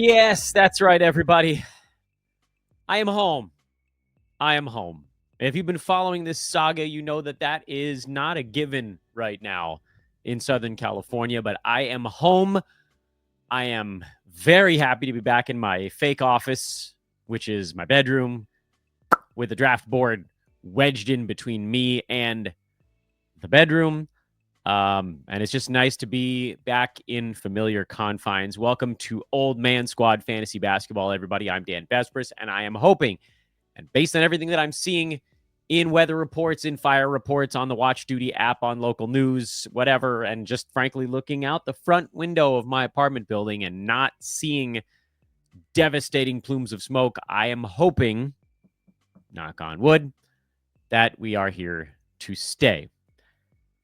Yes, that's right, everybody. I am home. I am home. If you've been following this saga, you know that that is not a given right now in Southern California, but I am home. I am very happy to be back in my fake office, which is my bedroom, with the draft board wedged in between me and the bedroom. And it's just nice to be back in familiar confines. Welcome to Old Man Squad Fantasy Basketball, everybody. I'm Dan Vespris, and I am hoping, and based on everything that I'm seeing in weather reports, in fire reports, on the Watch Duty app, on local news, whatever, and just frankly looking out the front window of my apartment building and not seeing devastating plumes of smoke, I am hoping, knock on wood, that we are here to stay.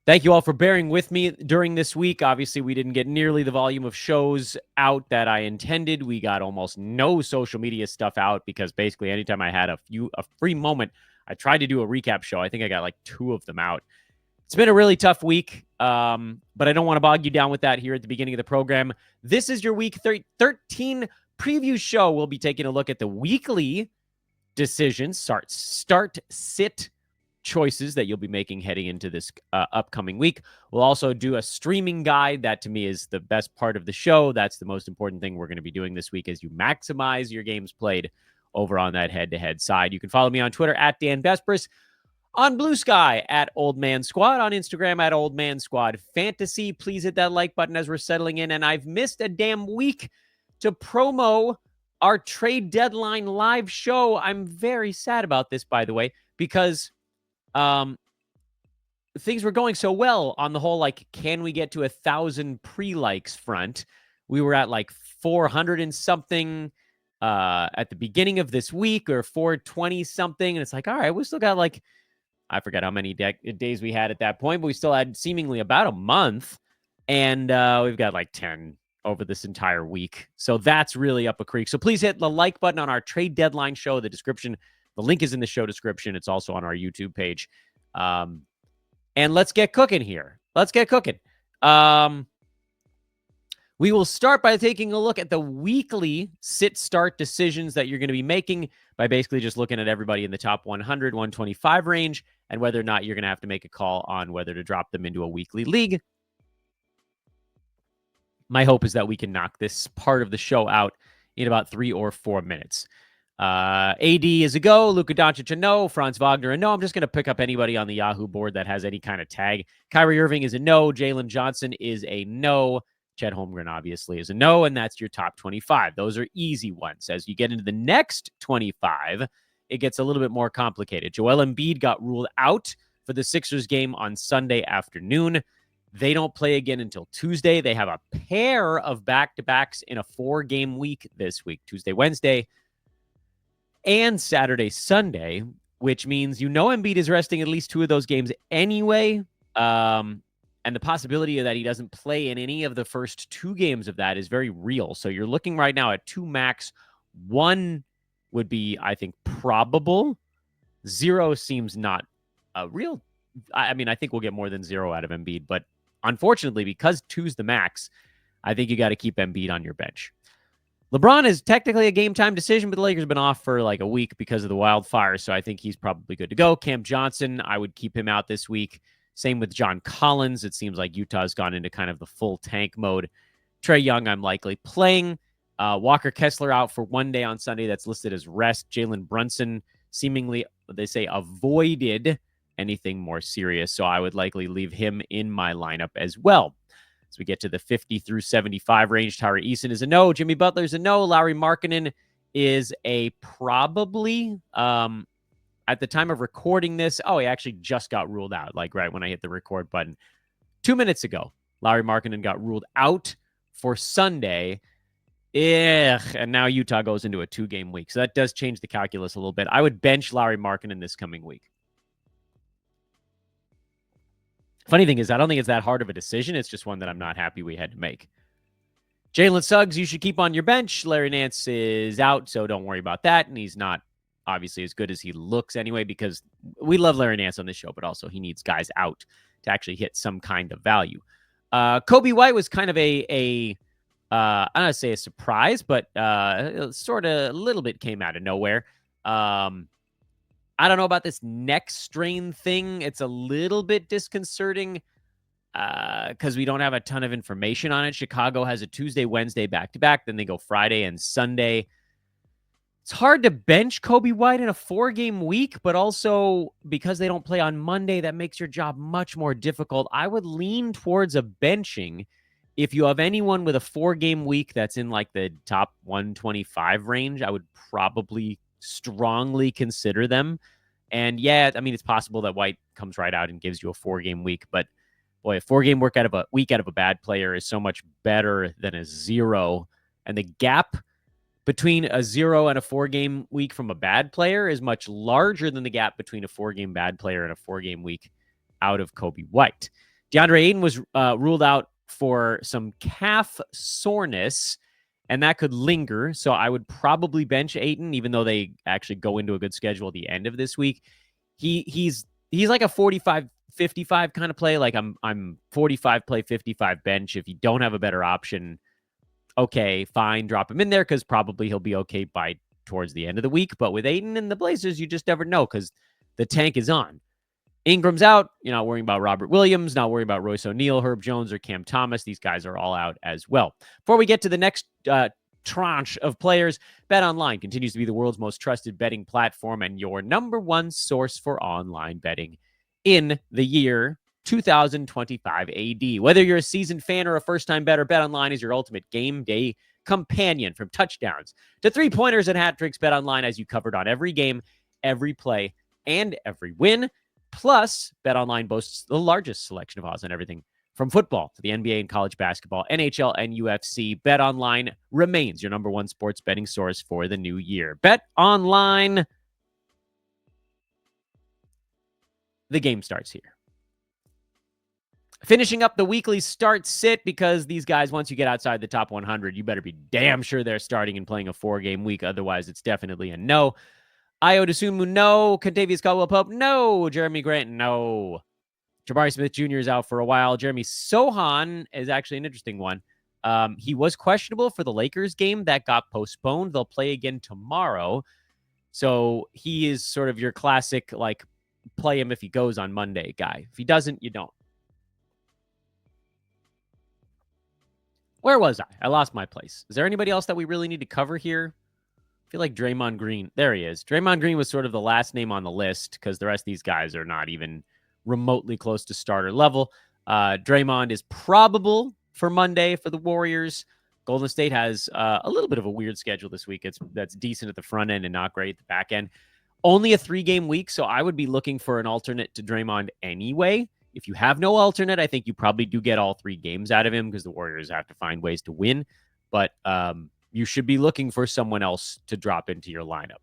Thank you all for bearing with me during this week. Obviously, we didn't get nearly the volume of shows out that I intended. We got almost no social media stuff out because basically anytime I had a free moment, I tried to do a recap show. I think I got like 2 of them out. It's been a really tough week, but I don't want to bog you down with that here at the beginning of the program. This is your week 13 preview show. We'll be taking a look at the weekly decisions, start, sit, choices that you'll be making heading into this upcoming week. We'll also do a streaming guide. That to me is the best part of the show. That's the most important thing we're going to be doing this week as you maximize your games played over on that head-to-head side. You can follow me on Twitter at Dan Vespris, on Blue Sky at Old Man Squad, on Instagram at Old Man Squad Fantasy. Please hit that like button as we're settling in. And I've missed a damn week to promo our trade deadline live show. I'm very sad about this, by the way, because things were going so well on the whole, like, can we get to 1,000 pre-likes front? We were at like 400 and something at the beginning of this week, or 420 something. And it's like, all right, we still got like, I forget how many days we had at that point, but we still had seemingly about a month. And we've got like 10 over this entire week. So that's really up a creek. So please hit the like button on our trade deadline show. The link is in the show description. It's also on our YouTube page. And let's get cooking here. We will start by taking a look at the weekly sit-start decisions that you're going to be making by basically just looking at everybody in the top 100, 125 range, and whether or not you're going to have to make a call on whether to drop them into a weekly league. My hope is that we can knock this part of the show out in about 3 or 4 minutes. AD is a go, Luka Doncic a no, Franz Wagner a no. I'm just going to pick up anybody on the Yahoo board that has any kind of tag. Kyrie Irving is a no, Jalen Johnson is a no, Chet Holmgren obviously is a no, and that's your top 25. Those are easy ones. As you get into the next 25, it gets a little bit more complicated. Joel Embiid got ruled out for the Sixers game on Sunday afternoon. They don't play again until Tuesday. They have a pair of back-to-backs in a 4-game week this week, Tuesday, Wednesday, and Saturday, Sunday, which means Embiid is resting at least 2 of those games anyway. And the possibility that he doesn't play in any of the first 2 games of that is very real. So you're looking right now at 2 max. 1 would be, I think, probable. 0 seems not a real. I mean, I think we'll get more than 0 out of Embiid. But unfortunately, because 2's the max, I think you got to keep Embiid on your bench. LeBron is technically a game-time decision, but the Lakers have been off for like a week because of the wildfires, so I think he's probably good to go. Cam Johnson, I would keep him out this week. Same with John Collins. It seems like Utah's gone into kind of the full tank mode. Trae Young, I'm likely playing. Walker Kessler out for 1 day on Sunday. That's listed as rest. Jalen Brunson seemingly, they say, avoided anything more serious, so I would likely leave him in my lineup as well. As we get to the 50 through 75 range, Tari Eason is a no. Jimmy Butler's a no. Lauri Markkanen is a probably. At the time of recording this, he actually just got ruled out, like right when I hit the record button. 2 minutes ago, Lauri Markkanen got ruled out for Sunday. And now Utah goes into a 2-game week. So that does change the calculus a little bit. I would bench Lauri Markkanen this coming week. Funny thing is, I don't think it's that hard of a decision. It's just one that I'm not happy we had to make. Jalen Suggs, you should keep on your bench. Larry Nance is out, so don't worry about that. And he's not obviously as good as he looks anyway, because we love Larry Nance on this show, but also he needs guys out to actually hit some kind of value. Kobe White was kind of a I don't say a surprise, but sort of a little bit came out of nowhere. I don't know about this neck strain thing. It's a little bit disconcerting because we don't have a ton of information on it. Chicago has a Tuesday, Wednesday back-to-back. Then they go Friday and Sunday. It's hard to bench Kobe White in a 4-game week, but also because they don't play on Monday, that makes your job much more difficult. I would lean towards a benching if you have anyone with a 4-game week that's in like the top 125 range. I would probably strongly consider them. And yeah, I mean, it's possible that White comes right out and gives you a 4-game week, but boy, a 4-game week out of a bad player is so much better than a 0. And the gap between a 0 and a 4-game week from a bad player is much larger than the gap between a 4-game bad player and a 4-game week out of Kobe White. DeAndre Ayton was ruled out for some calf soreness, and that could linger. So I would probably bench Ayton, even though they actually go into a good schedule at the end of this week. He's like a 45-55 kind of play. Like I'm 45 play, 55 bench. If you don't have a better option, okay, fine, drop him in there because probably he'll be okay by towards the end of the week. But with Ayton and the Blazers, you just never know because the tank is on. Ingram's out. You're not worrying about Robert Williams, not worrying about Royce O'Neal, Herb Jones, or Cam Thomas. These guys are all out as well. Before we get to the next tranche of players, BetOnline continues to be the world's most trusted betting platform and your number one source for online betting in the year 2025 AD. Whether you're a seasoned fan or a first-time bettor, BetOnline is your ultimate game day companion. From touchdowns to three-pointers and hat tricks, BetOnline has you covered on every game, every play, and every win. Plus, BetOnline boasts the largest selection of odds on everything from football to the NBA and college basketball, NHL and UFC. BetOnline remains your number one sports betting source for the new year. BetOnline. The game starts here. Finishing up the weekly start sit, because these guys, once you get outside the top 100, you better be damn sure they're starting and playing a 4-game week. Otherwise, it's definitely a no. Ayo Dosunmu, no. Contavious Caldwell-Pope, no. Jeremy Grant, no. Jabari Smith Jr. is out for a while. Jeremy Sohan is actually an interesting one. He was questionable for the Lakers game. That got postponed. They'll play again tomorrow. So he is sort of your classic, like, play him if he goes on Monday guy. If he doesn't, you don't. Where was I? I lost my place. Is there anybody else that we really need to cover here? I feel like Draymond Green. There he is. Draymond Green was sort of the last name on the list because the rest of these guys are not even remotely close to starter level. Draymond is probable for Monday for the Warriors. Golden State has a little bit of a weird schedule this week. That's decent at the front end and not great at the back end. Only a 3-game week, so I would be looking for an alternate to Draymond anyway. If you have no alternate, I think you probably do get all 3 games out of him because the Warriors have to find ways to win. But you should be looking for someone else to drop into your lineup.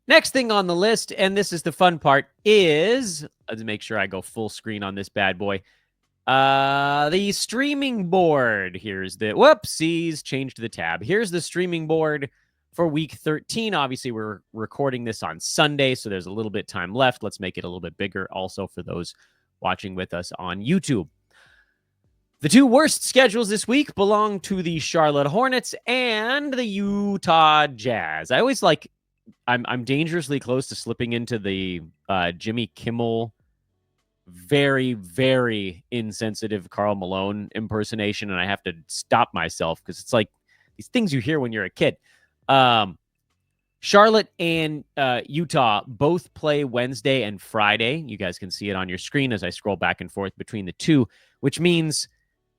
Next thing on the list, and this is the fun part, is, let's make sure I go full screen on this bad boy. The streaming board. Here's the, whoopsies, changed the tab. Here's the streaming board for week 13. Obviously, we're recording this on Sunday, so there's a little bit time left. Let's make it a little bit bigger also for those watching with us on YouTube. The 2 worst schedules this week belong to the Charlotte Hornets and the Utah Jazz. I always like, I'm dangerously close to slipping into the Jimmy Kimmel, very, very insensitive Karl Malone impersonation, and I have to stop myself because it's like these things you hear when you're a kid. Charlotte and Utah both play Wednesday and Friday. You guys can see it on your screen as I scroll back and forth between the two, which means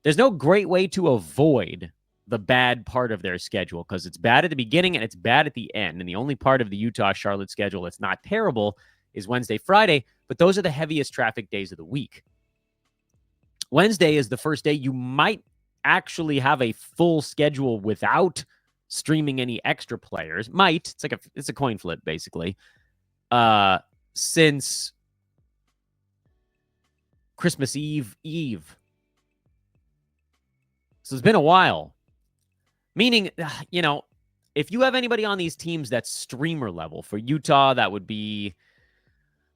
there's no great way to avoid the bad part of their schedule because it's bad at the beginning and it's bad at the end. And the only part of the Utah-Charlotte schedule that's not terrible is Wednesday, Friday, but those are the heaviest traffic days of the week. Wednesday is the first day you might actually have a full schedule without streaming any extra players. Might. It's a coin flip, basically. Since Christmas Eve. So it's been a while. Meaning, if you have anybody on these teams that's streamer level, for Utah, that would be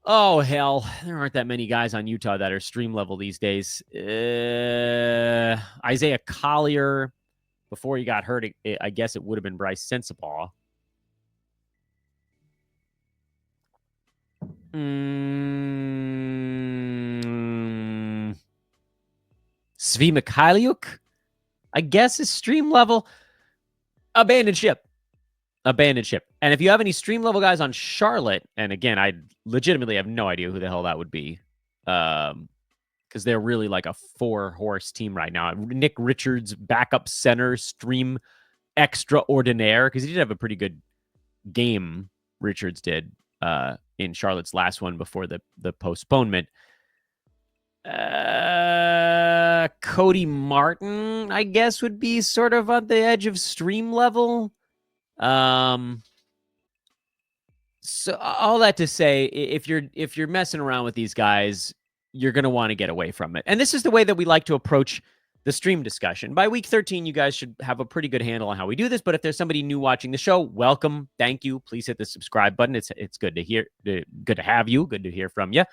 Oh, hell. There aren't that many guys on Utah that are stream level these days. Isaiah Collier, before he got hurt, I guess it would have been Bryce Sensabaugh. Svi Mikhailiuk, I guess, is stream level. Abandoned ship. And if you have any stream level guys on Charlotte, and again, I legitimately have no idea who the hell that would be, because they're really like a 4-horse team right now. Nick Richards, backup center, stream extraordinaire, because he did have a pretty good game. Richards did in Charlotte's last one before the postponement. Cody Martin, I guess, would be sort of on the edge of stream level. So all that to say, if you're messing around with these guys, you're going to want to get away from it. And this is the way that we like to approach the stream discussion. By week 13, you guys should have a pretty good handle on how we do this. But if there's somebody new watching the show, welcome. Thank you. Please hit the subscribe button. It's good to hear. Good to have you. Good to hear from you.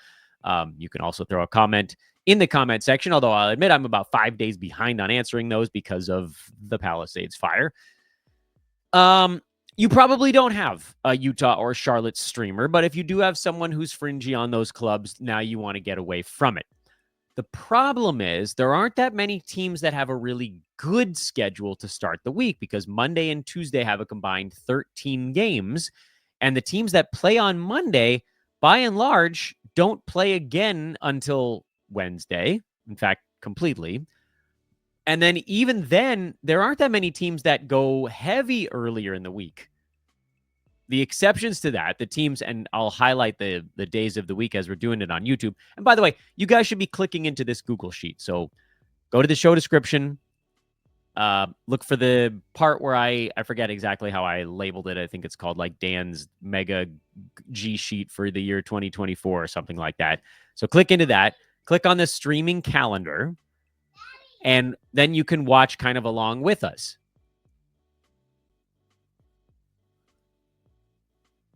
You can also throw a comment in the comment section, although I'll admit I'm about 5 days behind on answering those because of the Palisades fire. You probably don't have a Utah or Charlotte streamer, but if you do have someone who's fringy on those clubs, now you want to get away from it. The problem is there aren't that many teams that have a really good schedule to start the week because Monday and Tuesday have a combined 13 games, and the teams that play on Monday, by and large, don't play again until Wednesday, in fact, completely. And then even then, there aren't that many teams that go heavy earlier in the week. The exceptions to that, the teams, and I'll highlight the days of the week as we're doing it on YouTube. And by the way, you guys should be clicking into this Google Sheet. So go to the show description. Look for the part where I forget exactly how I labeled it. I think it's called like Dan's Mega G Sheet for the year 2024 or something like that. So click into that. Click on the streaming calendar. And then you can watch kind of along with us.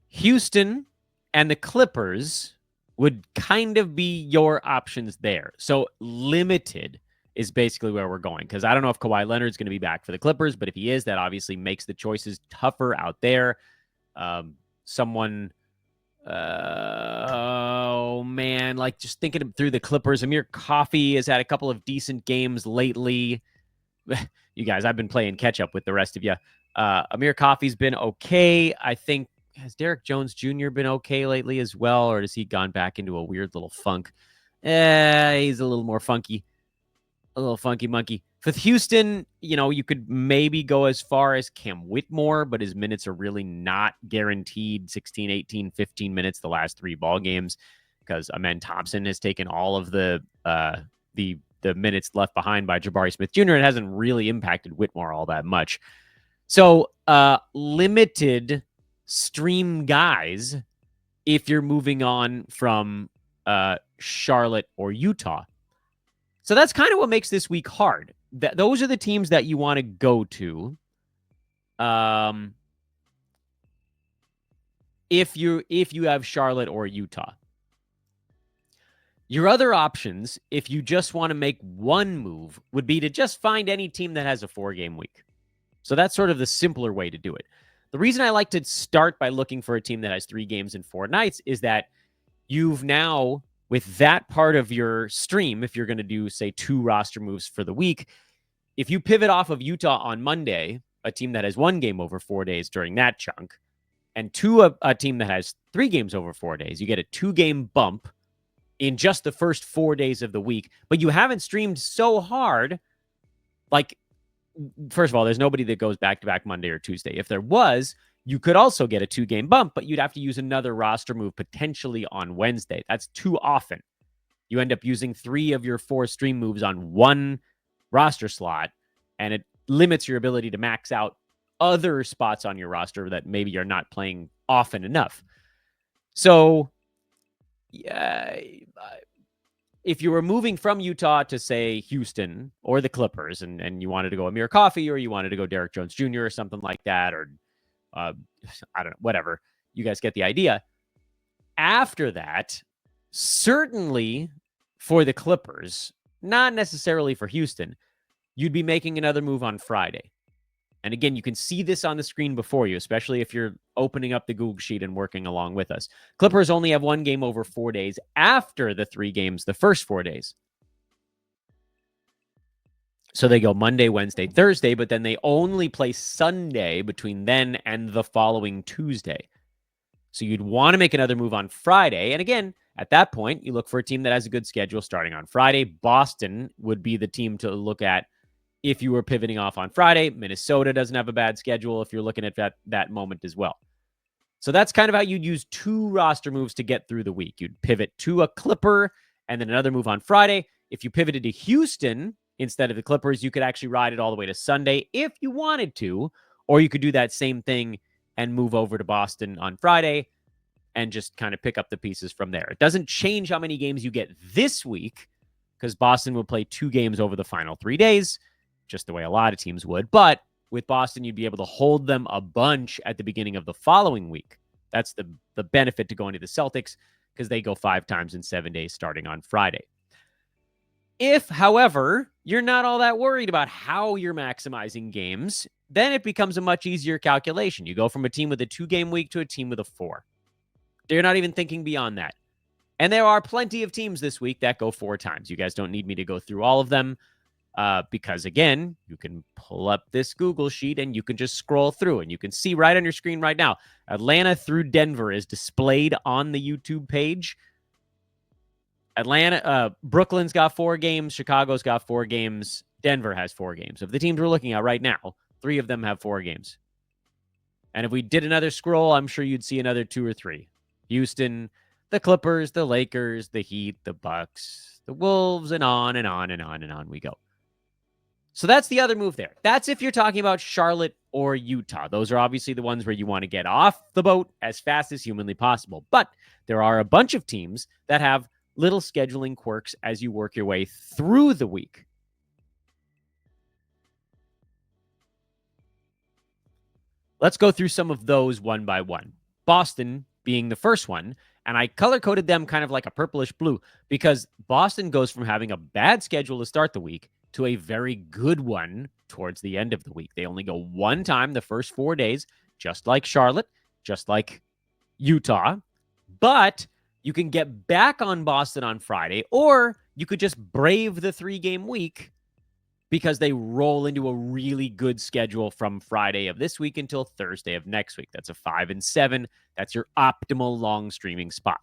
Houston and the Clippers would kind of be your options there. So limited is basically where we're going, because I don't know if Kawhi Leonard's going to be back for the Clippers, but if he is, that obviously makes the choices tougher out there. Oh man, like just thinking through the Clippers, Amir Coffey has had a couple of decent games lately. You guys, I've been playing catch up with the rest of you. Amir Coffey's been okay. I think, has Derek Jones Jr. been okay lately as well, or has he gone back into a weird little funk? He's a little more funky. A little funky monkey. With Houston, you could maybe go as far as Cam Whitmore, but his minutes are really not guaranteed 16, 18, 15 minutes the last 3 ball games because Amen Thompson has taken all of the minutes left behind by Jabari Smith Jr. It hasn't really impacted Whitmore all that much. So limited stream guys if you're moving on from Charlotte or Utah. So that's kind of what makes this week hard. Those are the teams that you want to go to. If you have Charlotte or Utah. Your other options, if you just want to make one move, would be to just find any team that has a 4-game week. So that's sort of the simpler way to do it. The reason I like to start by looking for a team that has 3 games in 4 nights is that you've now, with that part of your stream, if you're going to do, say, 2 roster moves for the week, if you pivot off of Utah on Monday, a team that has 1 game over 4 days during that chunk, and a team that has 3 games over 4 days, you get a 2-game bump in just the first 4 days of the week. But you haven't streamed so hard. Like, first of all, there's nobody that goes back-to-back Monday or Tuesday. If there was, you could also get a 2-game bump, but you'd have to use another roster move potentially on Wednesday. That's too often. You end up using 3 of your 4 stream moves on 1 roster slot, and it limits your ability to max out other spots on your roster that maybe you're not playing often enough. So, yeah, if you were moving from Utah to, say, Houston or the Clippers, and you wanted to go Amir Coffey or you wanted to go Derek Jones Jr. or something like that, or I don't know, whatever. You guys get the idea. After that, Certainly for the Clippers, not necessarily for Houston, you'd be making another move on Friday. And again, you can see this on the screen before you, especially if you're opening up the Google Sheet and working along with us. Clippers only have one game over 4 days after the 3 games the first 4 days. So they go Monday, Wednesday, Thursday, but then they only play Sunday between then and the following Tuesday. So you'd want to make another move on Friday. And again, at that point, you look for a team that has a good schedule starting on Friday. Boston would be the team to look at if you were pivoting off on Friday. Minnesota doesn't have a bad schedule if you're looking at that moment as well. So that's kind of how you'd use 2 roster moves to get through the week. You'd pivot to a Clipper and then another move on Friday. If you pivoted to Houston instead of the Clippers, you could actually ride it all the way to Sunday if you wanted to, or you could do that same thing and move over to Boston on Friday and just kind of pick up the pieces from there. It doesn't change how many games you get this week because Boston will play 2 games over the final 3 days, just the way a lot of teams would. But with Boston, you'd be able to hold them a bunch at the beginning of the following week. That's the benefit to going to the Celtics because they go 5 times in 7 days starting on Friday. If, however, you're not all that worried about how you're maximizing games, then it becomes a much easier calculation. You go from a team with a 2-game week to a team with a 4. You're not even thinking beyond that. And there are plenty of teams this week that go 4 times. You guys don't need me to go through all of them because, again, you can pull up this Google Sheet and you can just scroll through and you can see right on your screen right now. Atlanta through Denver is displayed on the YouTube page. Brooklyn's got 4 games. Chicago's got 4 games. Denver has 4 games. Of the teams we're looking at right now, 3 of them have 4 games. And if we did another scroll, I'm sure you'd see another 2 or 3. Houston, the Clippers, the Lakers, the Heat, the Bucks, the Wolves, and on and on and on and on we go. So that's the other move there. That's if you're talking about Charlotte or Utah. Those are obviously the ones where you want to get off the boat as fast as humanly possible. But there are a bunch of teams that have little scheduling quirks as you work your way through the week. Let's go through some of those one by one. Boston being the first one, and I color-coded them kind of like a purplish blue because Boston goes from having a bad schedule to start the week to a very good one towards the end of the week. They only go 1 time the first 4 days, just like Charlotte, just like Utah. But you can get back on Boston on Friday, or you could just brave the 3-game week because they roll into a really good schedule from Friday of this week until Thursday of next week. That's a 5 and 7. That's your optimal long streaming spot.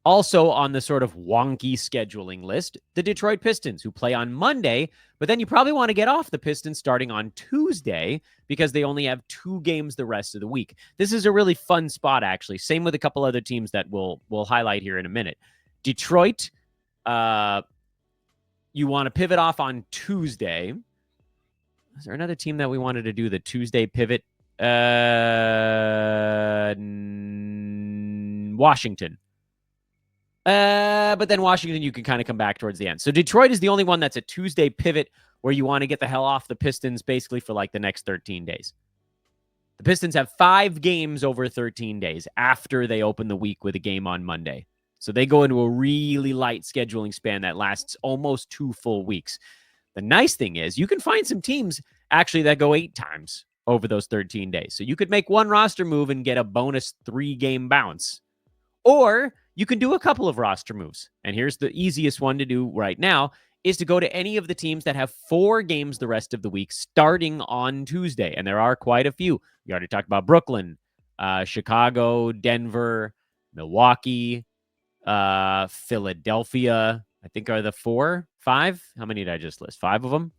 Also on the sort of wonky scheduling list, the Detroit Pistons, who play on Monday, but then you probably want to get off the Pistons starting on Tuesday because they only have 2 games the rest of the week. This is a really fun spot, actually. Same with a couple other teams that we'll highlight here in a minute. Detroit, you want to pivot off on Tuesday. Is there another team that we wanted to do the Tuesday pivot? Washington. But then Washington, you can kind of come back towards the end. So Detroit is the only one that's a Tuesday pivot where you want to get the hell off the Pistons basically for like the next 13 days. The Pistons have 5 games over 13 days after they open the week with a game on Monday. So they go into a really light scheduling span that lasts almost 2 full weeks. The nice thing is you can find some teams actually that go 8 times over those 13 days. So you could make 1 roster move and get a bonus 3-game bounce. Or you can do a couple of roster moves. And here's the easiest one to do right now is to go to any of the teams that have 4 games the rest of the week starting on Tuesday. And there are quite a few. We already talked about Brooklyn, Chicago, Denver, Milwaukee, Philadelphia, I think are the 4, 5. How many did I just list? 5 of them.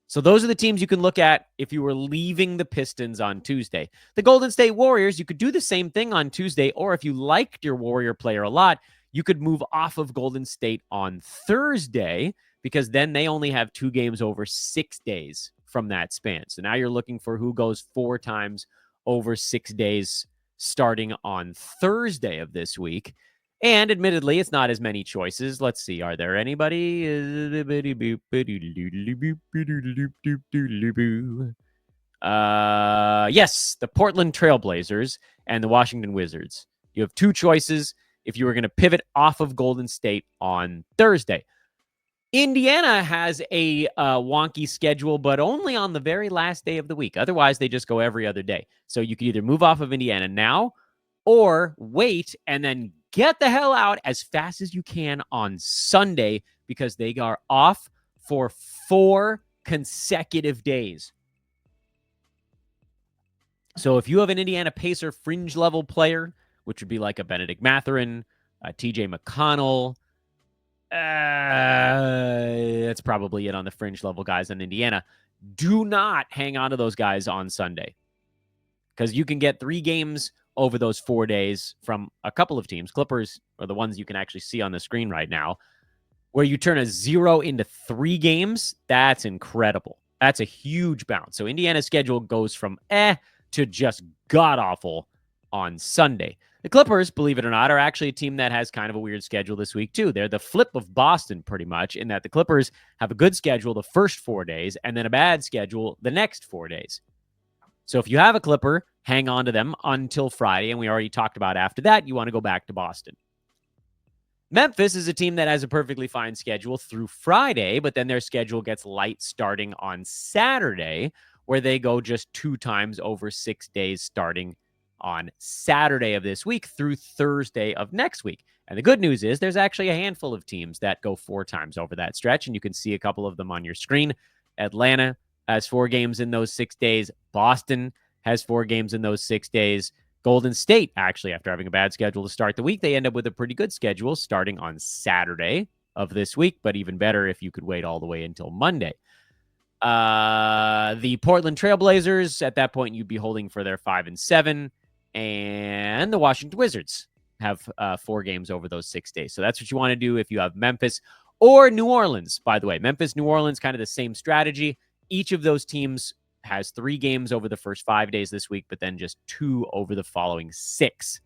So those are the teams you can look at if you were leaving the Pistons on Tuesday. The Golden State Warriors, you could do the same thing on Tuesday, or if you liked your Warrior player a lot, you could move off of Golden State on Thursday because then they only have 2 games over 6 days from that span. So now you're looking for who goes 4 times over 6 days starting on Thursday of this week. And admittedly, it's not as many choices. Let's see. Are there anybody? Yes, the Portland Trailblazers and the Washington Wizards. You have 2 choices. if you were going to pivot off of Golden State on Thursday. Indiana has a wonky schedule, but only on the very last day of the week. Otherwise, they just go every other day. So you can either move off of Indiana now or wait and then get the hell out as fast as you can on Sunday because they are off for 4 consecutive days. So if you have an Indiana Pacer fringe level player, which would be like a Benedict Mathurin, a TJ McConnell, that's probably it on the fringe level guys in Indiana. Do not hang on to those guys on Sunday because you can get 3 games over those 4 days from a couple of teams. Clippers are the ones you can actually see on the screen right now, where you turn a 0 into 3 games. That's incredible. That's a huge bounce. So Indiana's schedule goes from to just god-awful on Sunday. The Clippers, believe it or not, are actually a team that has kind of a weird schedule this week, too. They're the flip of Boston, pretty much, in that the Clippers have a good schedule the first 4 days and then a bad schedule the next 4 days. So if you have a Clipper, hang on to them until Friday, and we already talked about after that, you want to go back to Boston. Memphis is a team that has a perfectly fine schedule through Friday, but then their schedule gets light starting on Saturday, where they go just 2 times over 6 days starting on Saturday of this week through Thursday of next week. And the good news is there's actually a handful of teams that go 4 times over that stretch, and you can see a couple of them on your screen. Atlanta has 4 games in those 6 days. Boston has 4 games in those 6 days. Golden State, actually, after having a bad schedule to start the week, they end up with a pretty good schedule starting on Saturday of this week, but even better if you could wait all the way until Monday. The Portland Trailblazers, at that point, you'd be holding for their 5 and 7, and the Washington Wizards have 4 games over those 6 days. So that's what you want to do if you have Memphis or New Orleans, by the way. Memphis, New Orleans, kind of the same strategy. Each of those teams has 3 games over the first 5 days this week, but then just 2 over the following 6.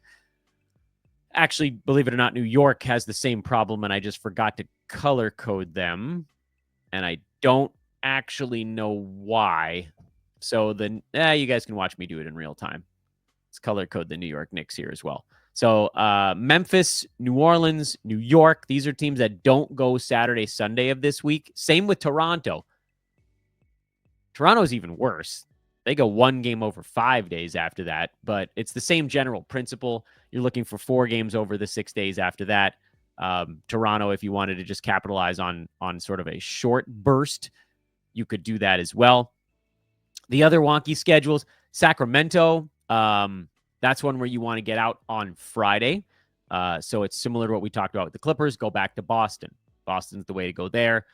Actually, believe it or not, New York has the same problem, and I just forgot to color code them, and I don't actually know why. So then, you guys can watch me do it in real time. Let's color code the New York Knicks here as well. So Memphis, New Orleans, New York, these are teams that don't go Saturday, Sunday of this week. Same with Toronto. Toronto's even worse. They go 1 game over 5 days after that, but it's the same general principle. You're looking for 4 games over the 6 days after that. Toronto, if you wanted to just capitalize on sort of a short burst, you could do that as well. The other wonky schedules, Sacramento, that's one where you want to get out on Friday. So it's similar to what we talked about with the Clippers. Go back to Boston. Boston's the way to go there.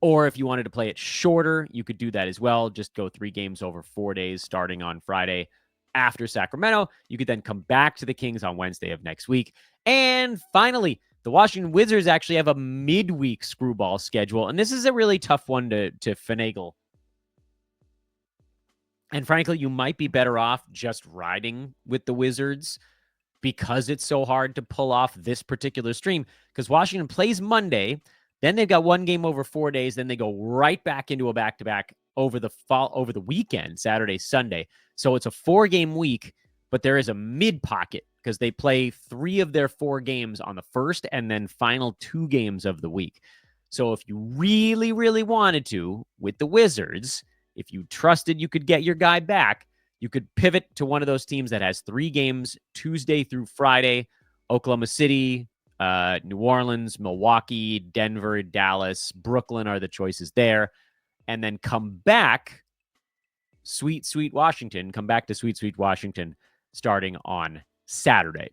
Or if you wanted to play it shorter, you could do that as well. Just go 3 games over 4 days starting on Friday after Sacramento. You could then come back to the Kings on Wednesday of next week. And finally, the Washington Wizards actually have a midweek screwball schedule. And this is a really tough one to finagle. And frankly, you might be better off just riding with the Wizards because it's so hard to pull off this particular stream. Because Washington plays Monday, then they've got 1 game over 4 days. Then they go right back into a back-to-back over the weekend, Saturday, Sunday. So it's a 4-game week, but there is a mid-pocket because they play 3 of their 4 games on the first and then final 2 games of the week. So if you really, really wanted to, with the Wizards, if you trusted you could get your guy back, you could pivot to one of those teams that has 3 games Tuesday through Friday. Oklahoma City, New Orleans, Milwaukee, Denver, Dallas, Brooklyn are the choices there. And then come back, sweet, sweet Washington, come back to sweet, sweet Washington starting on Saturday.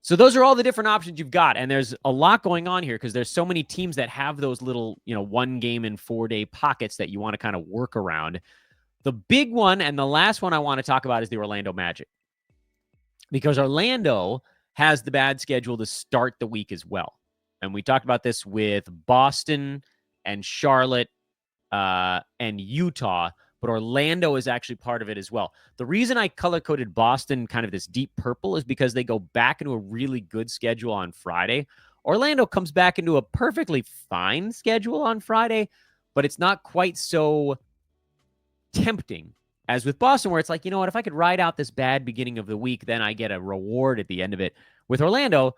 So those are all the different options you've got. And there's a lot going on here because there's so many teams that have those little, 1 game in 4 day pockets that you want to kind of work around. The big one and the last one I want to talk about is the Orlando Magic, because Orlando has the bad schedule to start the week as well. And we talked about this with Boston and Charlotte and Utah, but Orlando is actually part of it as well. The reason I color-coded Boston kind of this deep purple is because they go back into a really good schedule on Friday. Orlando comes back into a perfectly fine schedule on Friday, but it's not quite so tempting As with Boston, where it's like, you know what, if I could ride out this bad beginning of the week, then I get a reward at the end of it. With Orlando,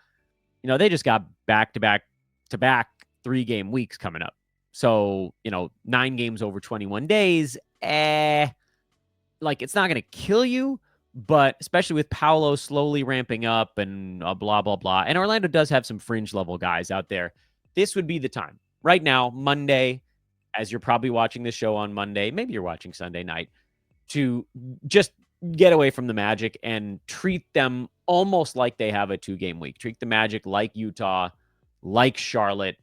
they just got back 3-game weeks coming up. So, 9 games over 21 days, like it's not going to kill you, but especially with Paolo slowly ramping up and blah, blah, blah. And Orlando does have some fringe level guys out there. This would be the time. Right now, Monday, as you're probably watching the show on Monday, maybe you're watching Sunday night, to just get away from the Magic and treat them almost like they have a 2-game week. Treat the Magic like Utah, like Charlotte.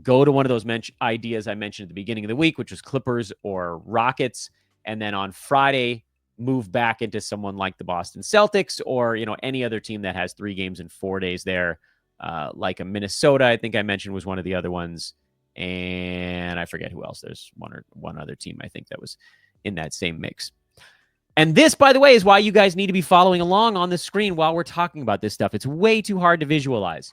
Go to one of those ideas I mentioned at the beginning of the week, which was Clippers or Rockets. And then on Friday, move back into someone like the Boston Celtics or, any other team that has 3 games in 4 days there, like a Minnesota, I think I mentioned was one of the other ones. And I forget who else. There's one other team I think that was in that same mix. And this, by the way, is why you guys need to be following along on the screen while we're talking about this stuff. It's way too hard to visualize.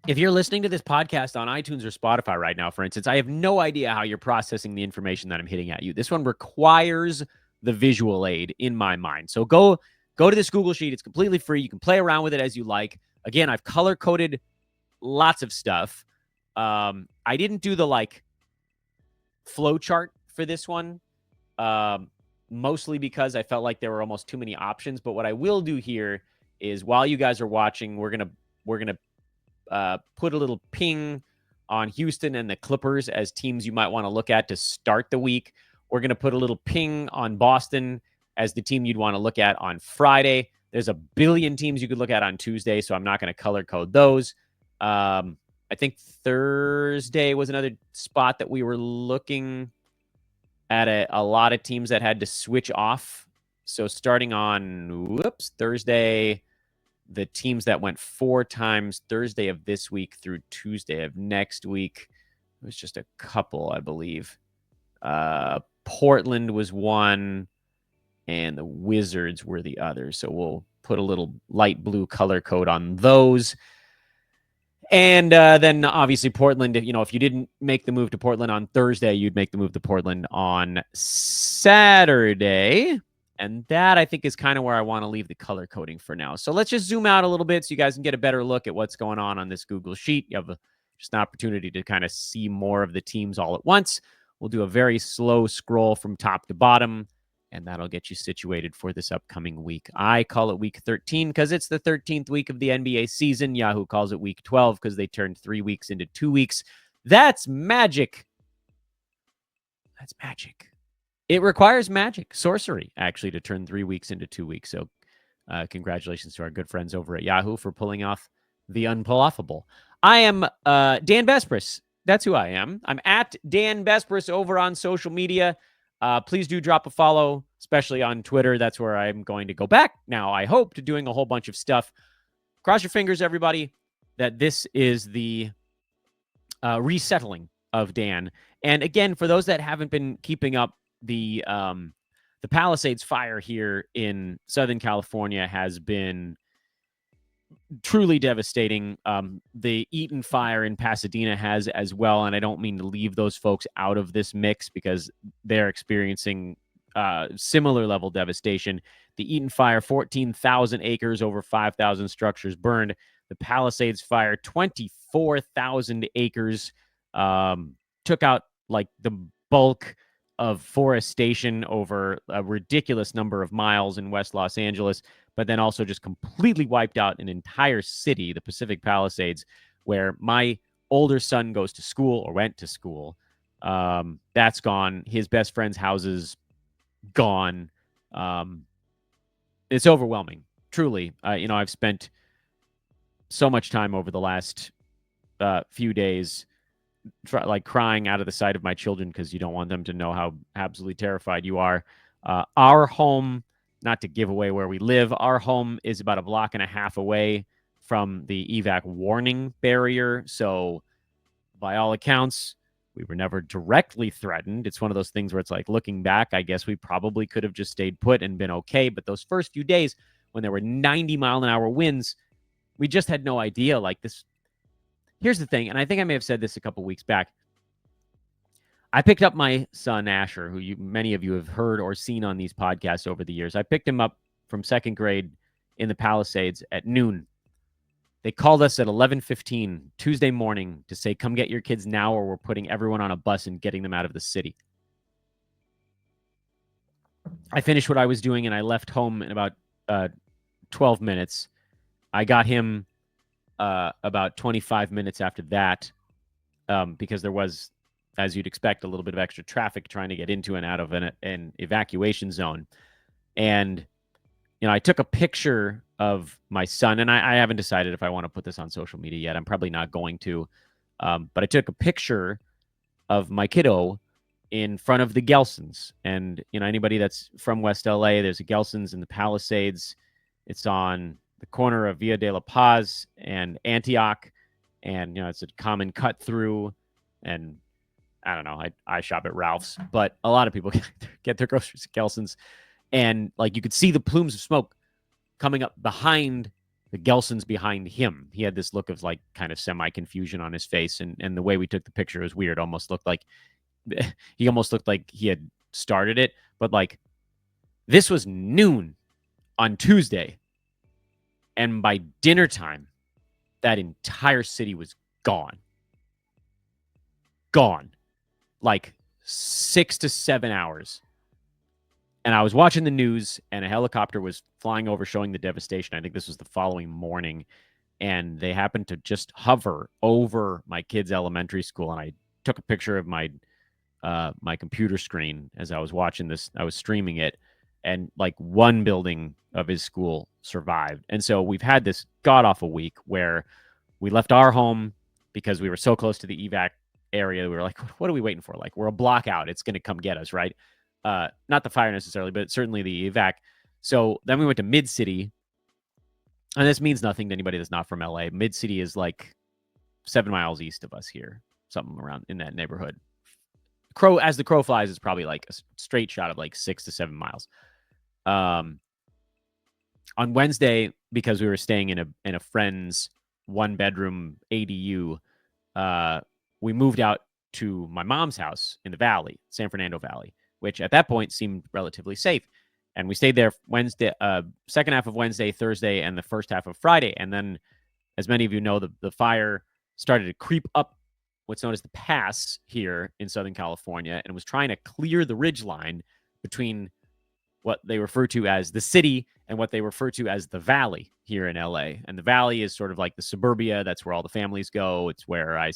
If you're listening to this podcast on iTunes or Spotify right now, for instance, I have no idea how you're processing the information that I'm hitting at you. This one requires the visual aid in my mind. So go to this Google Sheet. It's completely free. You can play around with it as you like. Again, I've color-coded lots of stuff. I didn't do the flow chart for this one. Mostly because I felt like there were almost too many options. But what I will do here is while you guys are watching, we're gonna put a little ping on Houston and the Clippers as teams you might want to look at to start the week. We're gonna put a little ping on Boston as the team you'd want to look at on Friday. There's a billion teams you could look at on Tuesday, so I'm not going to color code those. I think Thursday was another spot that we were looking at a lot of teams that had to switch off. So starting on Thursday, the teams that went 4 times Thursday of this week through Tuesday of next week, it was just a couple, I believe. Portland was one, and the Wizards were the other. So we'll put a little light blue color code on those. And then obviously Portland, if you didn't make the move to Portland on Thursday, you'd make the move to Portland on Saturday. And that I think is kind of where I want to leave the color coding for now. So let's just zoom out a little bit so you guys can get a better look at what's going on this Google Sheet. You have just an opportunity to kind of see more of the teams all at once. We'll do a very slow scroll from top to bottom, and that'll get you situated for this upcoming week. I call it week 13 because it's the 13th week of the NBA season. Yahoo calls it week 12 because they turned 3 weeks into 2 weeks. That's magic. That's magic. It requires magic, sorcery, actually, to turn 3 weeks into 2 weeks. So congratulations to our good friends over at Yahoo for pulling off the unpull-offable. I am Dan Bespris. That's who I am. I'm at Dan Bespris over on social media. Please do drop a follow, especially on Twitter. That's where I'm going to go back now, I hope, to doing a whole bunch of stuff. Cross your fingers, everybody, that this is the resettling of Dan. And again, for those that haven't been keeping up, the Palisades fire here in Southern California has been truly devastating. The Eaton fire in Pasadena has as well, and I don't mean to leave those folks out of this mix because they're experiencing similar level devastation. The Eaton fire, 14,000 acres, over 5,000 structures burned. The Palisades fire, 24,000 acres, took out the bulk of forestation over a ridiculous number of miles in West Los Angeles, but then also just completely wiped out an entire city, the Pacific Palisades, where my older son goes to school or went to school. That's gone. His best friend's house is gone. It's overwhelming, truly. I've spent so much time over the last few days crying out of the sight of my children because you don't want them to know how absolutely terrified you are. Our home, not to give away where we live, our home is about a block and a half away from the evac warning barrier. So by all accounts, we were never directly threatened. It's one of those things where it's like, looking back, I guess we probably could have just stayed put and been okay. But those first few days when there were 90-mile-an-hour winds, we just had no idea. Here's the thing, and I think I may have said this a couple weeks back. I picked up my son Asher, who many of you have heard or seen on these podcasts over the years. I picked him up from second grade in the Palisades at noon. They called us at 11:15 Tuesday morning to say, "Come get your kids now, or we're putting everyone on a bus and getting them out of the city." I finished what I was doing and I left home in about 12 minutes. I got him about 25 minutes after that because there was, as you'd expect, a little bit of extra traffic trying to get into and out of an evacuation zone. And, I took a picture of my son, and I haven't decided if I want to put this on social media yet. I'm probably not going to. But I took a picture of my kiddo in front of the Gelsons. And, anybody that's from West LA, there's a Gelsons in the Palisades. It's on the corner of Via de la Paz and Antioch. And, it's a common cut through. And I don't know, I shop at Ralph's, but a lot of people get their groceries at Gelson's. And like you could see the plumes of smoke coming up behind the Gelsons behind him. He had this look of like kind of semi-confusion on his face. And the way we took the picture was weird. Almost looked like he had started it. But like this was noon on Tuesday. And by dinner time, that entire city was gone. Gone. Like 6 to 7 hours. And I was watching the news, and a helicopter was flying over showing the devastation. I think this was the following morning. And they happened to just hover over my kid's elementary school. And I took a picture of my computer screen as I was watching this. I was streaming it. And like one building of his school survived. And so we've had this god-awful week where we left our home because we were so close to the evac area. We were like, what are we waiting for? Like, we're a block out. It's going to come get us, right? Not the fire necessarily, but certainly the evac. So then we went to Mid-City. And this means nothing to anybody that's not from LA. Mid-City is like 7 miles east of us here, something around in that neighborhood. As the crow flies, it's probably like a straight shot of like 6 to 7 miles. On Wednesday, because we were staying in a friend's 1-bedroom ADU, we moved out to my mom's house in the valley, San Fernando Valley, which at that point seemed relatively safe. And we stayed there Wednesday, second half of Wednesday, Thursday, and the first half of Friday. And then, as many of you know, the fire started to creep up what's known as the pass here in Southern California and was trying to clear the ridge line between what they refer to as the city and what they refer to as the valley here in LA. And the valley is sort of like the suburbia. That's where all the families go. It's where I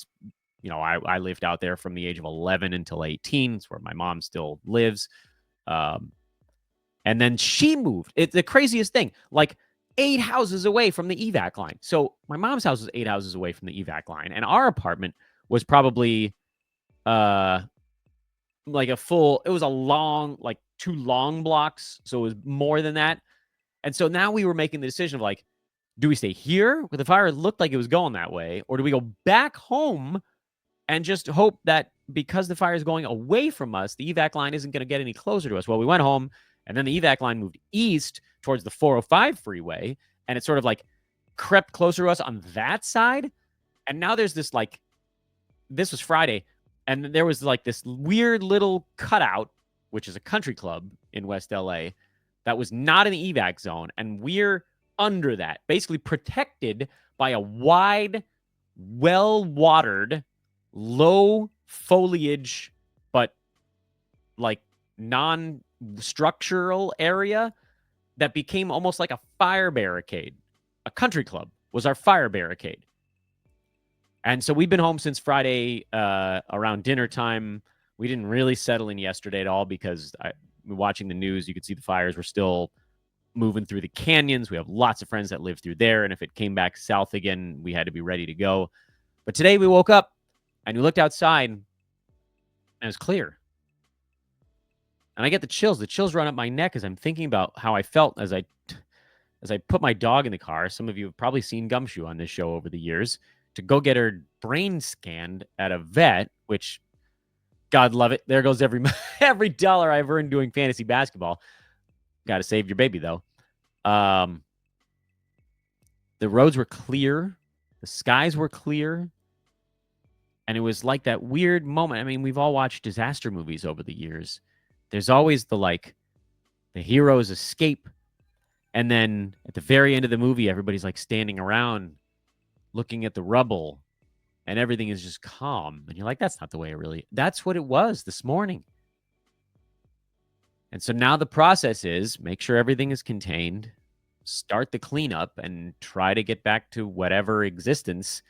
lived out there from the age of 11 until 18. It's where my mom still lives. And then she moved. It's the craziest thing. Like 8 houses away from the evac line. So my mom's house was 8 houses away from the evac line. And our apartment was probably like a full, it was a long, like 2 long blocks. So it was more than that. And so now we were making the decision of like, do we stay here where the fire looked like it was going that way? Or do we go back home and just hope that because the fire is going away from us, the evac line isn't going to get any closer to us? Well, we went home, and then the evac line moved east towards the 405 freeway, and it sort of like crept closer to us on that side. And now there's this like, this was Friday, and there was like this weird little cutout, which is a country club in West LA, that was not in the evac zone. And we're under that, basically protected by a wide, well-watered, low foliage, but like non-structural area that became almost like a fire barricade. A country club was our fire barricade. And so we've been home since Friday around dinner time. We didn't really settle in yesterday at all because watching the news, you could see the fires were still moving through the canyons. We have lots of friends that live through there. And if it came back south again, we had to be ready to go. But today we woke up and we looked outside and it was clear. And I get the chills. The chills run up my neck as I'm thinking about how I felt as I put my dog in the car. Some of you have probably seen Gumshoe on this show over the years, to go get her brain scanned at a vet, which, God love it. There goes every dollar I've earned doing fantasy basketball. Got to save your baby, though. The roads were clear. The skies were clear. And it was like that weird moment. I mean, we've all watched disaster movies over the years. There's always the heroes escape. And then at the very end of the movie, everybody's like standing around looking at the rubble and everything is just calm. And you're like, that's not the way that's what it was this morning. And so now the process is make sure everything is contained, start the cleanup, and try to get back to whatever existence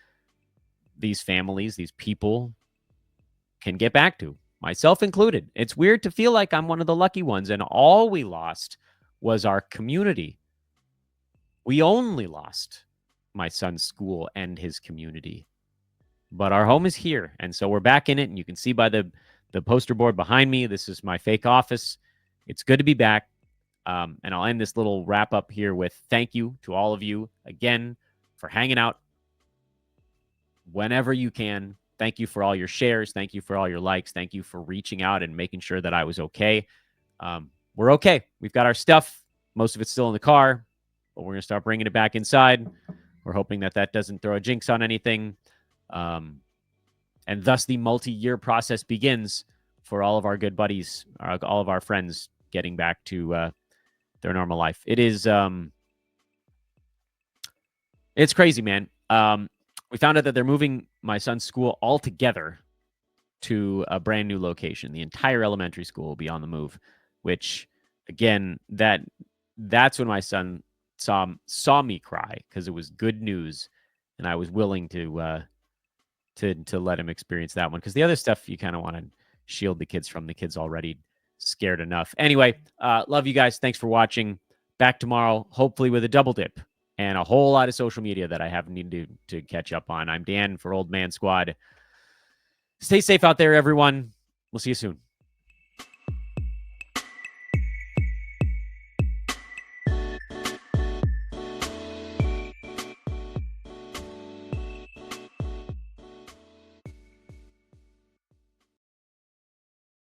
these families, these people can get back to, myself included. It's weird to feel like I'm one of the lucky ones, and all we lost was our community. We only lost my son's school and his community. But our home is here, and so we're back in it, and you can see by the poster board behind me, this is my fake office. It's good to be back. And I'll end this little wrap up here with thank you to all of you again for hanging out whenever you can. Thank you for all your shares. Thank you for all your likes. Thank you for reaching out and making sure that I was okay. We're okay. We've got our stuff. Most of it's still in the car, but we're going to start bringing it back inside. We're hoping that that doesn't throw a jinx on anything. And thus the multi-year process begins for all of our good buddies, all of our friends getting back to their normal life. It is, it's crazy, man. We found out that they're moving my son's school altogether to a brand new location. The entire elementary school will be on the move, which again, that's when my son saw me cry because it was good news, and I was willing to let him experience that one, because the other stuff you kind of want to shield the kids from. The kids already scared enough. Anyway, love you guys. Thanks for watching. Back tomorrow, hopefully with a double dip and a whole lot of social media that I have needed to catch up on. I'm Dan for Old Man Squad. Stay safe out there, everyone. We'll see you soon.